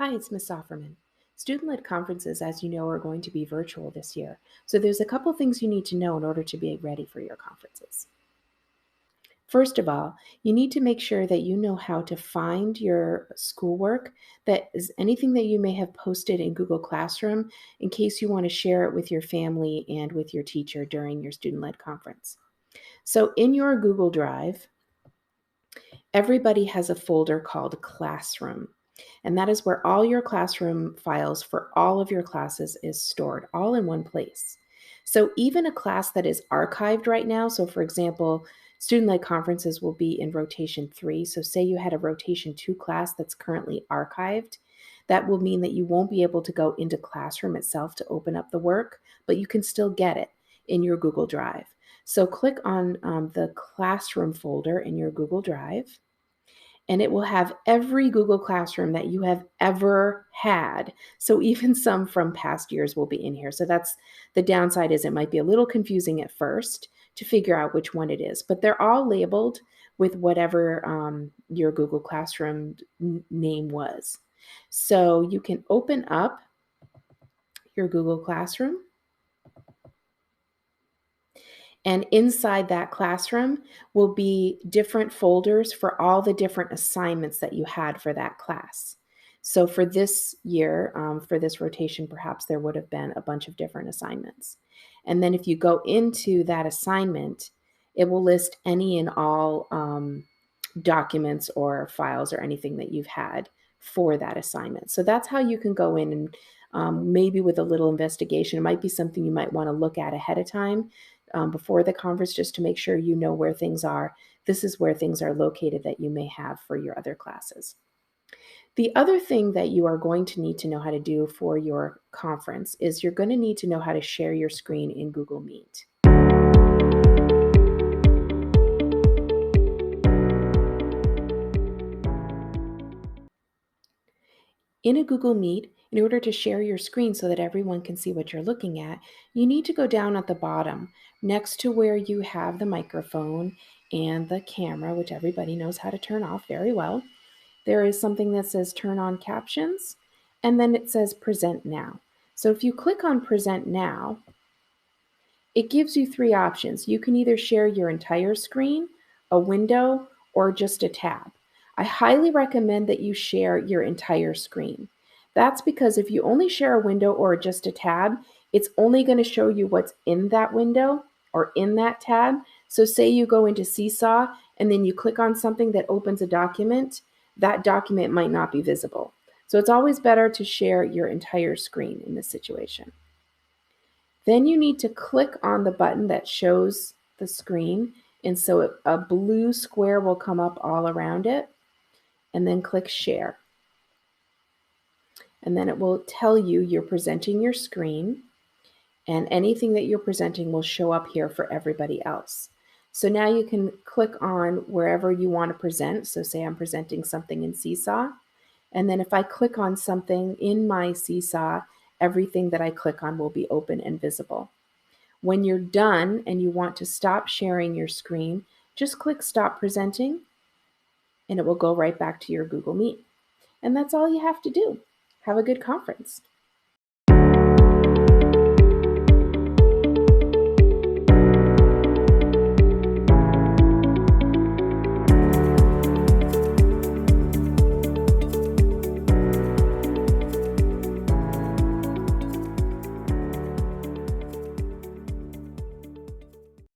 Hi, it's Ms. Sofferman. Student-led conferences, as you know, are going to be virtual this year. So there's a couple things you need to know in order to be ready for your conferences. First of all, you need to make sure that you know how to find your schoolwork, that is anything that you may have posted in Google Classroom in case you want to share it with your family and with your teacher during your student-led conference. So in your Google Drive, everybody has a folder called Classroom. And that is where all your classroom files for all of your classes is stored, all in one place. So even a class that is archived right now, so for example, student-led conferences will be in rotation 3. So say you had a rotation 2 class that's currently archived, that will mean that you won't be able to go into Classroom itself to open up the work, but you can still get it in your Google Drive. So click on the Classroom folder in your Google Drive, and it will have every Google Classroom that you have ever had. So even some from past years will be in here. So that's the downside, is it might be a little confusing at first to figure out which one it is, but they're all labeled with whatever your Google Classroom name was. So you can open up your Google Classroom, and inside that classroom will be different folders for all the different assignments that you had for that class. So for this year, for this rotation, perhaps there would have been a bunch of different assignments. And then if you go into that assignment, it will list any and all documents or files or anything that you've had for that assignment. So that's how you can go in and maybe with a little investigation, it might be something you might want to look at ahead of time before the conference, just to make sure you know where things are. This is where things are located that you may have for your other classes. The other thing that you are going to need to know how to do for your conference is you're going to need to know how to share your screen in Google Meet. In a Google Meet, in order to share your screen so that everyone can see what you're looking at, you need to go down at the bottom next to where you have the microphone and the camera, which everybody knows how to turn off very well. There is something that says turn on captions, and then it says present now. So if you click on present now, it gives you 3 options. You can either share your entire screen, a window, or just a tab. I highly recommend that you share your entire screen. That's because if you only share a window or just a tab, it's only going to show you what's in that window or in that tab. So say you go into Seesaw and then you click on something that opens a document, that document might not be visible. So it's always better to share your entire screen in this situation. Then you need to click on the button that shows the screen, and so a blue square will come up all around it, and then click Share. And then it will tell you you're presenting your screen, and anything that you're presenting will show up here for everybody else. So now you can click on wherever you want to present. So say I'm presenting something in Seesaw, and then if I click on something in my Seesaw, everything that I click on will be open and visible. When you're done and you want to stop sharing your screen, just click Stop Presenting, and it will go right back to your Google Meet. And that's all you have to do. Have a good conference.